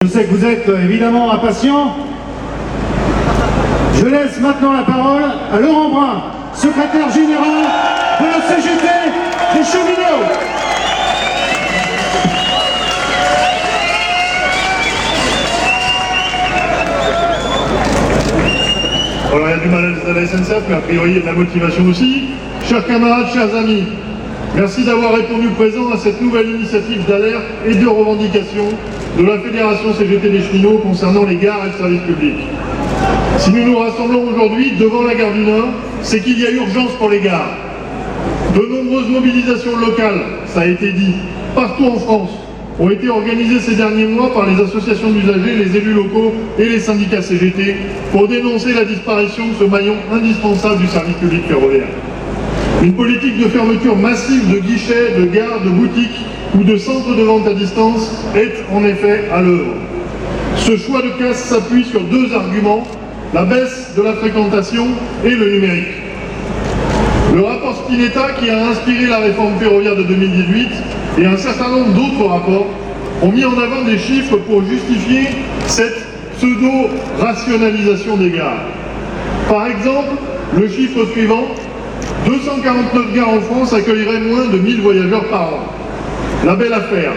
Je sais que vous êtes évidemment impatients. Je laisse maintenant la parole à Laurent Brun, secrétaire général de la CGT des cheminots. Alors il y a du malaise à la SNCF, mais a priori il y a de la motivation aussi. Chers camarades, chers amis, merci d'avoir répondu présent à cette nouvelle initiative d'alerte et de revendication de la Fédération CGT des cheminots concernant les gares et le service public. Si nous nous rassemblons aujourd'hui devant la gare du Nord, c'est qu'il y a urgence pour les gares. De nombreuses mobilisations locales, ça a été dit, partout en France, ont été organisées ces derniers mois par les associations d'usagers, les élus locaux et les syndicats CGT pour dénoncer la disparition de ce maillon indispensable du service public ferroviaire. Une politique de fermeture massive de guichets, de gares, de boutiques ou de centres de vente à distance est en effet à l'œuvre. Ce choix de casse s'appuie sur deux arguments, la baisse de la fréquentation et le numérique. Le rapport Spinetta, qui a inspiré la réforme ferroviaire de 2018, et un certain nombre d'autres rapports, ont mis en avant des chiffres pour justifier cette pseudo-rationalisation des gares. Par exemple, le chiffre suivant, 249 gares en France accueilleraient moins de 1000 voyageurs par an. La belle affaire.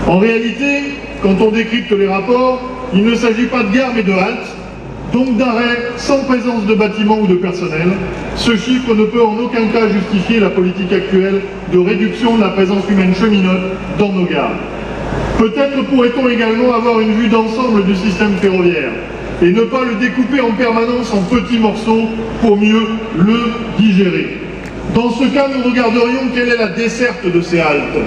En réalité, quand on décrypte les rapports, il ne s'agit pas de gares mais de haltes, donc d'arrêts sans présence de bâtiments ou de personnel. Ce chiffre ne peut en aucun cas justifier la politique actuelle de réduction de la présence humaine cheminote dans nos gares. Peut-être pourrait-on également avoir une vue d'ensemble du système ferroviaire et ne pas le découper en permanence en petits morceaux pour mieux le digérer. Dans ce cas, nous regarderions quelle est la desserte de ces haltes.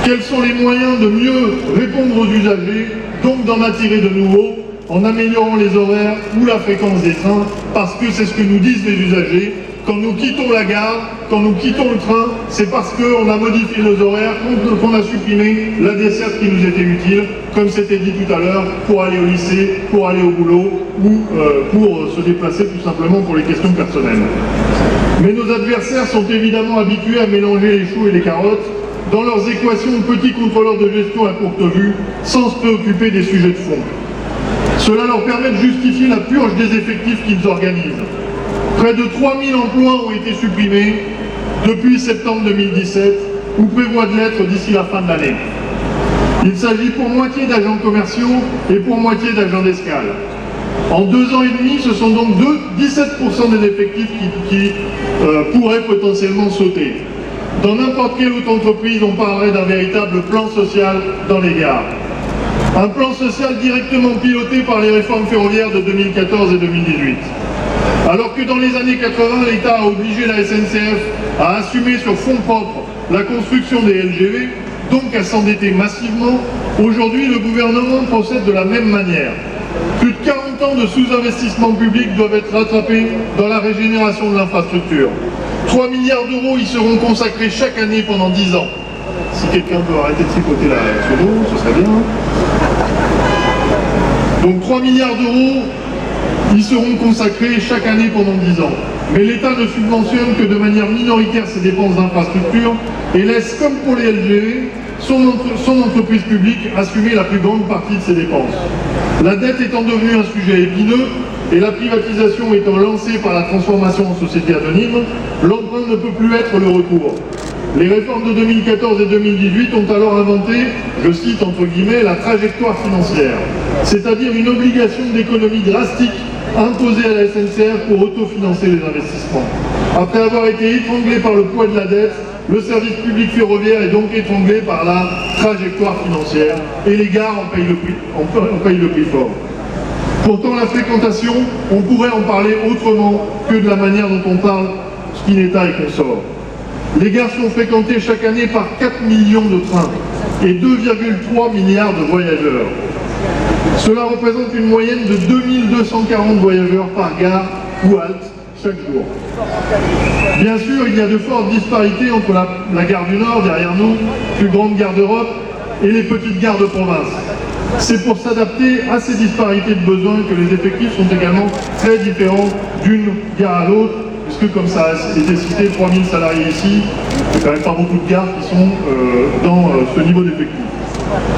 Quels sont les moyens de mieux répondre aux usagers, donc d'en attirer de nouveaux, en améliorant les horaires ou la fréquence des trains, parce que c'est ce que nous disent les usagers. Quand nous quittons la gare, quand nous quittons le train, c'est parce qu'on a modifié nos horaires, qu'on a supprimé la desserte qui nous était utile, comme c'était dit tout à l'heure, pour aller au lycée, pour aller au boulot, ou pour se déplacer tout simplement pour les questions personnelles. Mais nos adversaires sont évidemment habitués à mélanger les choux et les carottes dans leurs équations de petits contrôleurs de gestion à courte vue, sans se préoccuper des sujets de fond. Cela leur permet de justifier la purge des effectifs qu'ils organisent. Près de 3000 emplois ont été supprimés depuis septembre 2017, ou prévoient de l'être d'ici la fin de l'année. Il s'agit pour moitié d'agents commerciaux et pour moitié d'agents d'escale. En 2 ans et demi, ce sont donc 17% des effectifs qui pourraient potentiellement sauter. Dans n'importe quelle autre entreprise, on parlerait d'un véritable plan social dans les gares. Un plan social directement piloté par les réformes ferroviaires de 2014 et 2018. Alors que dans les années 80, l'État a obligé la SNCF à assumer sur fonds propres la construction des LGV, donc à s'endetter massivement, aujourd'hui le gouvernement procède de la même manière. Plus de 40 ans de sous-investissement public doivent être rattrapés dans la régénération de l'infrastructure. 3 milliards d'euros y seront consacrés chaque année pendant 10 ans. Si quelqu'un peut arrêter de tripoter la sono, ce serait bien. Donc 3 milliards d'euros y seront consacrés chaque année pendant 10 ans. Mais l'État ne subventionne que de manière minoritaire ses dépenses d'infrastructure et laisse, comme pour les LGV, son entreprise publique assumer la plus grande partie de ses dépenses. La dette étant devenue un sujet épineux et la privatisation étant lancée par la transformation en société anonyme, l'emprunt ne peut plus être le recours. Les réformes de 2014 et 2018 ont alors inventé, je cite entre guillemets, la trajectoire financière, c'est-à-dire une obligation d'économie drastique imposée à la SNCF pour autofinancer les investissements. Après avoir été étranglé par le poids de la dette, le service public ferroviaire est donc étranglé par la trajectoire financière et les gares en payent le prix fort. Pourtant, la fréquentation, on pourrait en parler autrement que de la manière dont on parle Spinetta et consorts. Les gares sont fréquentées chaque année par 4 millions de trains et 2,3 milliards de voyageurs. Cela représente une moyenne de 2240 voyageurs par gare ou halte chaque jour. Bien sûr, il y a de fortes disparités entre la gare du Nord, derrière nous, plus grande gare d'Europe, et les petites gares de province. C'est pour s'adapter à ces disparités de besoins que les effectifs sont également très différents d'une gare à l'autre, puisque comme ça a été cité, 3000 salariés ici, il n'y a quand même pas beaucoup de gares qui sont dans ce niveau d'effectifs.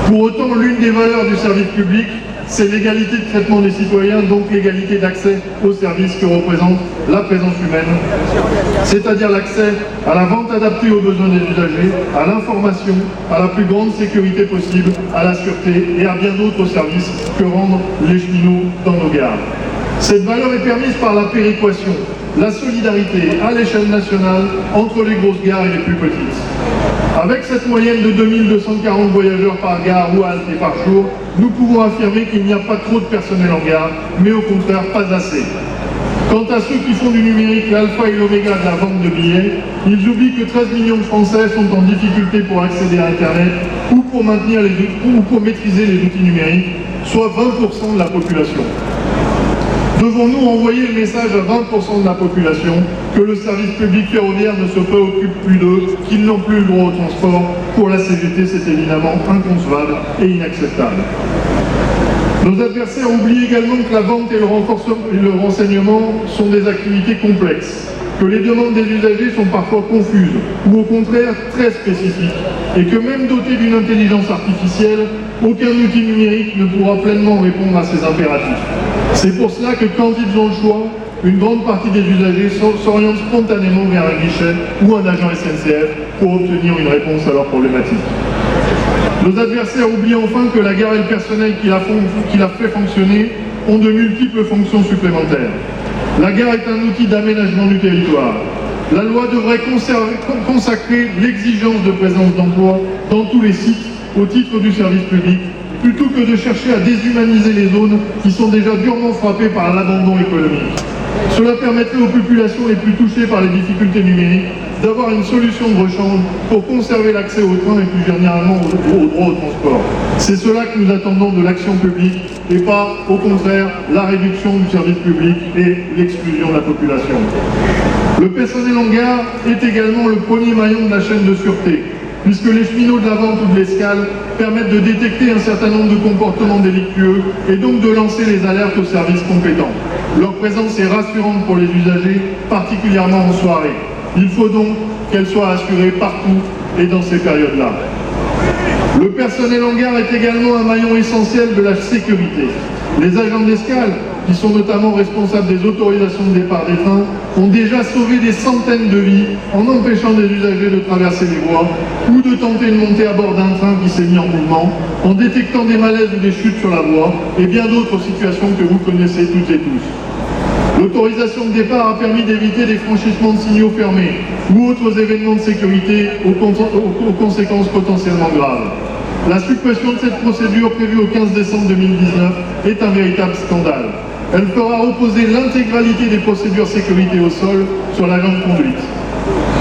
Pour autant, l'une des valeurs du service public, c'est l'égalité de traitement des citoyens, donc l'égalité d'accès aux services que représente la présence humaine, c'est-à-dire l'accès à la vente adaptée aux besoins des usagers, à l'information, à la plus grande sécurité possible, à la sûreté et à bien d'autres services que rendent les cheminots dans nos gares. Cette valeur est permise par la péréquation, la solidarité à l'échelle nationale entre les grosses gares et les plus petites. Avec cette moyenne de 2240 voyageurs par gare ou halte et par jour, nous pouvons affirmer qu'il n'y a pas trop de personnel en gare, mais au contraire pas assez. Quant à ceux qui font du numérique l'alpha et l'oméga de la vente de billets, ils oublient que 13 millions de Français sont en difficulté pour accéder à Internet ou pour maîtriser les outils numériques, soit 20% de la population. Devons-nous envoyer le message à 20% de la population que le service public ferroviaire ne se préoccupe plus d'eux, qu'ils n'ont plus le droit au transport? Pour la CGT, c'est évidemment inconcevable et inacceptable. Nos adversaires oublient également que la vente et le renseignement sont des activités complexes, que les demandes des usagers sont parfois confuses ou au contraire très spécifiques, et que même doté d'une intelligence artificielle, aucun outil numérique ne pourra pleinement répondre à ces impératifs. C'est pour cela que quand ils ont le choix, une grande partie des usagers s'orientent spontanément vers un guichet ou un agent SNCF pour obtenir une réponse à leurs problématiques. Nos adversaires oublient enfin que la gare et le personnel qui la fait fonctionner ont de multiples fonctions supplémentaires. La gare est un outil d'aménagement du territoire. La loi devrait consacrer l'exigence de présence d'emploi dans tous les sites au titre du service public, plutôt que de chercher à déshumaniser les zones qui sont déjà durement frappées par l'abandon économique. Cela permettrait aux populations les plus touchées par les difficultés numériques d'avoir une solution de rechange pour conserver l'accès au train et plus généralement au droit au transport. C'est cela que nous attendons de l'action publique et pas, au contraire, la réduction du service public et l'exclusion de la population. Le personnel en gare est également le premier maillon de la chaîne de sûreté, puisque les cheminots de la vente ou de l'escale permettent de détecter un certain nombre de comportements délictueux et donc de lancer les alertes aux services compétents. Leur présence est rassurante pour les usagers, particulièrement en soirée. Il faut donc qu'elle soit assurée partout et dans ces périodes-là. Le personnel en gare est également un maillon essentiel de la sécurité. Les agents d'escale, qui sont notamment responsables des autorisations de départ des trains, ont déjà sauvé des centaines de vies en empêchant des usagers de traverser les voies ou de tenter de monter à bord d'un train qui s'est mis en mouvement, en détectant des malaises ou des chutes sur la voie et bien d'autres situations que vous connaissez toutes et tous. L'autorisation de départ a permis d'éviter des franchissements de signaux fermés ou autres événements de sécurité aux conséquences potentiellement graves. La suppression de cette procédure prévue au 15 décembre 2019 est un véritable scandale. Elle fera reposer l'intégralité des procédures sécurité au sol sur l'agent de conduite.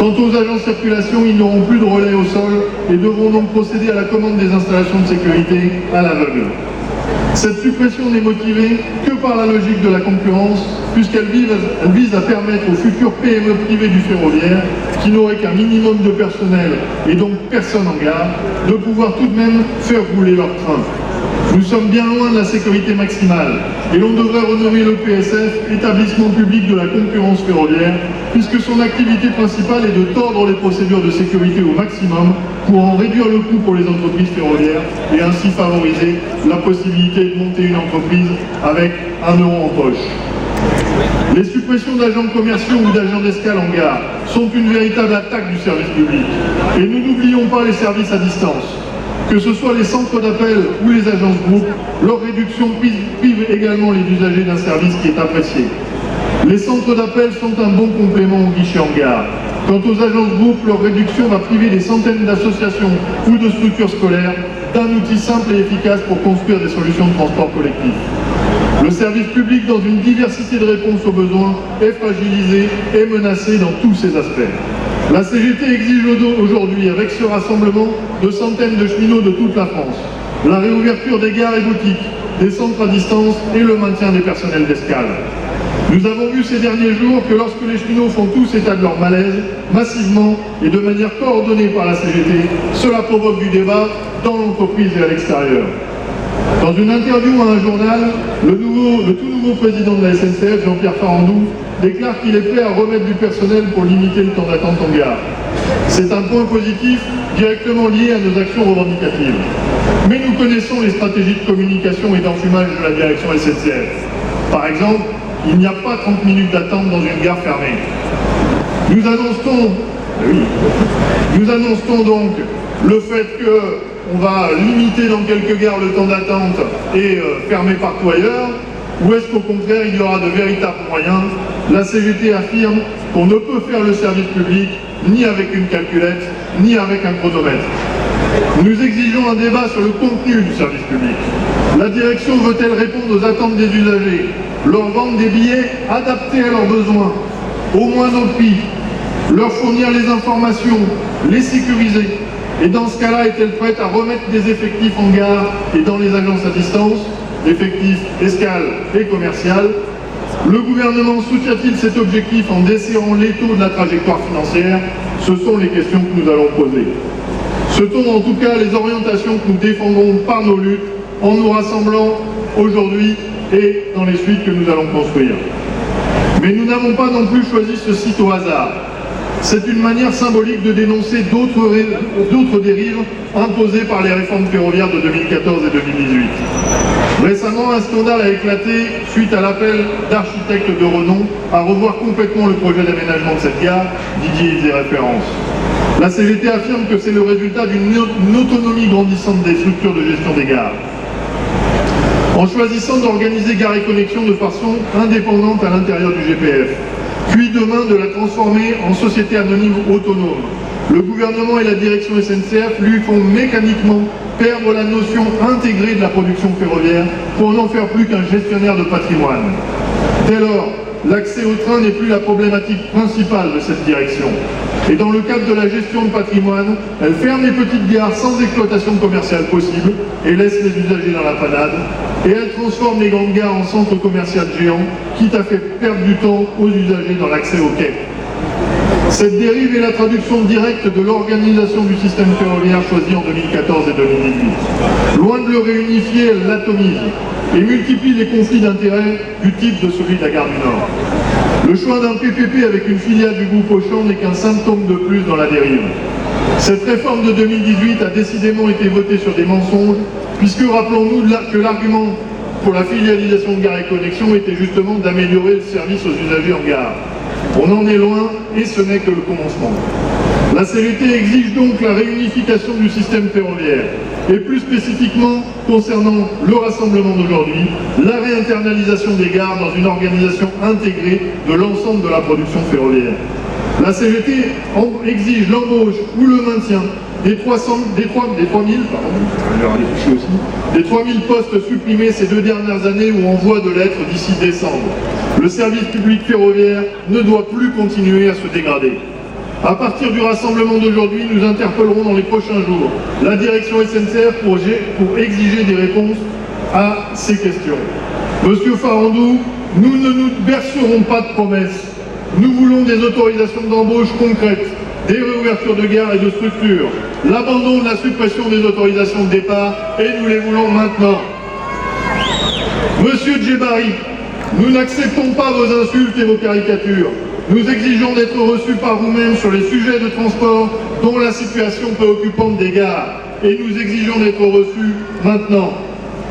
Quant aux agents de circulation, ils n'auront plus de relais au sol et devront donc procéder à la commande des installations de sécurité à l'aveugle. Cette suppression n'est motivée que par la logique de la concurrence, puisqu'elle vise à permettre aux futures PME privées du ferroviaire, qui n'auraient qu'un minimum de personnel et donc personne en gare, de pouvoir tout de même faire rouler leur train. Nous sommes bien loin de la sécurité maximale et l'on devrait renommer le PSF établissement public de la concurrence ferroviaire, puisque son activité principale est de tordre les procédures de sécurité au maximum pour en réduire le coût pour les entreprises ferroviaires et ainsi favoriser la possibilité de monter une entreprise avec 1 euro en poche. Les suppressions d'agents commerciaux ou d'agents d'escale en gare sont une véritable attaque du service public. Et nous n'oublions pas les services à distance. Que ce soit les centres d'appel ou les agences groupes, leur réduction prive également les usagers d'un service qui est apprécié. Les centres d'appel sont un bon complément au guichet en gare. Quant aux agences groupes, leur réduction va priver des centaines d'associations ou de structures scolaires d'un outil simple et efficace pour construire des solutions de transport collectif. Le service public, dans une diversité de réponses aux besoins, est fragilisé et menacé dans tous ses aspects. La CGT exige aujourd'hui, avec ce rassemblement, de centaines de cheminots de toute la France, la réouverture des gares et boutiques, des centres à distance et le maintien des personnels d'escale. Nous avons vu ces derniers jours que lorsque les cheminots font tous état de leur malaise, massivement et de manière coordonnée par la CGT, cela provoque du débat dans l'entreprise et à l'extérieur. Dans une interview à un journal, le tout nouveau président de la SNCF, Jean-Pierre Farandou, déclare qu'il est prêt à remettre du personnel pour limiter le temps d'attente en gare. C'est un point positif directement lié à nos actions revendicatives. Mais nous connaissons les stratégies de communication et d'enfumage de la direction SNCF. Par exemple, il n'y a pas 30 minutes d'attente dans une gare fermée. Nous annonçons donc le fait qu'on va limiter dans quelques gares le temps d'attente et fermer partout ailleurs, ou est-ce qu'au contraire il y aura de véritables moyens? La CGT affirme qu'on ne peut faire le service public ni avec une calculette, ni avec un chronomètre. Nous exigeons un débat sur le contenu du service public. La direction veut-elle répondre aux attentes des usagers, leur vendre des billets adaptés à leurs besoins, au moindre prix, leur fournir les informations, les sécuriser? Et dans ce cas-là, est-elle prête à remettre des effectifs en gare et dans les agences à distance, effectifs escale et commercial? Le gouvernement soutient-il cet objectif en desserrant l'étau de la trajectoire financière? Ce sont les questions que nous allons poser. Ce sont en tout cas les orientations que nous défendrons par nos luttes en nous rassemblant aujourd'hui et dans les suites que nous allons construire. Mais nous n'avons pas non plus choisi ce site au hasard. C'est une manière symbolique de dénoncer d'autres dérives imposées par les réformes ferroviaires de 2014 et 2018. Récemment, un scandale a éclaté suite à l'appel d'architectes de renom à revoir complètement le projet d'aménagement de cette gare. Didier y faisait référence. La CGT affirme que c'est le résultat d'une autonomie grandissante des structures de gestion des gares. En choisissant d'organiser Gare et Connexion de façon indépendante à l'intérieur du GPF, puis demain de la transformer en société anonyme autonome, le gouvernement et la direction SNCF lui font mécaniquement perdre la notion intégrée de la production ferroviaire pour n'en faire plus qu'un gestionnaire de patrimoine. Dès lors, l'accès au train n'est plus la problématique principale de cette direction. Et dans le cadre de la gestion de patrimoine, elle ferme les petites gares sans exploitation commerciale possible et laisse les usagers dans la panade. Et elle transforme les grandes gares en centres commerciaux géants, quitte à faire perdre du temps aux usagers dans l'accès aux quais. Cette dérive est la traduction directe de l'organisation du système ferroviaire choisi en 2014 et 2018. Loin de le réunifier, elle l'atomise et multiplie les conflits d'intérêts du type de celui de la gare du Nord. Le choix d'un PPP avec une filiale du groupe Auchan n'est qu'un symptôme de plus dans la dérive. Cette réforme de 2018 a décidément été votée sur des mensonges, puisque rappelons-nous que l'argument pour la filialisation de Gare et Connexion était justement d'améliorer le service aux usagers en gare. On en est loin et ce n'est que le commencement. La CGT exige donc la réunification du système ferroviaire et plus spécifiquement concernant le rassemblement d'aujourd'hui, la réinternalisation des gares dans une organisation intégrée de l'ensemble de la production ferroviaire. La CGT exige l'embauche ou le maintien des 3000 postes supprimés ces 2 dernières années ou en voie de l'être d'ici décembre. Le service public ferroviaire ne doit plus continuer à se dégrader. À partir du rassemblement d'aujourd'hui, nous interpellerons dans les prochains jours la direction SNCF pour exiger des réponses à ces questions. Monsieur Farandou, nous ne nous bercerons pas de promesses. Nous voulons des autorisations d'embauche concrètes, des réouvertures de gares et de structures, l'abandon de la suppression des autorisations de départ, et nous les voulons maintenant. Monsieur Djebari, nous n'acceptons pas vos insultes et vos caricatures. Nous exigeons d'être reçus par vous-même sur les sujets de transport dont la situation préoccupante des gares. Et nous exigeons d'être reçus maintenant.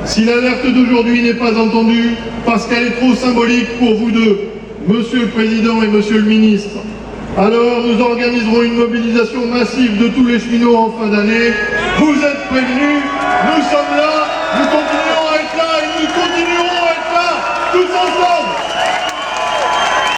Si l'alerte d'aujourd'hui n'est pas entendue, parce qu'elle est trop symbolique pour vous deux, Monsieur le Président et Monsieur le Ministre, alors nous organiserons une mobilisation massive de tous les cheminots en fin d'année. Vous êtes prévenus, nous sommes là, nous continuerons à être là et nous continuerons à être là, tous ensemble.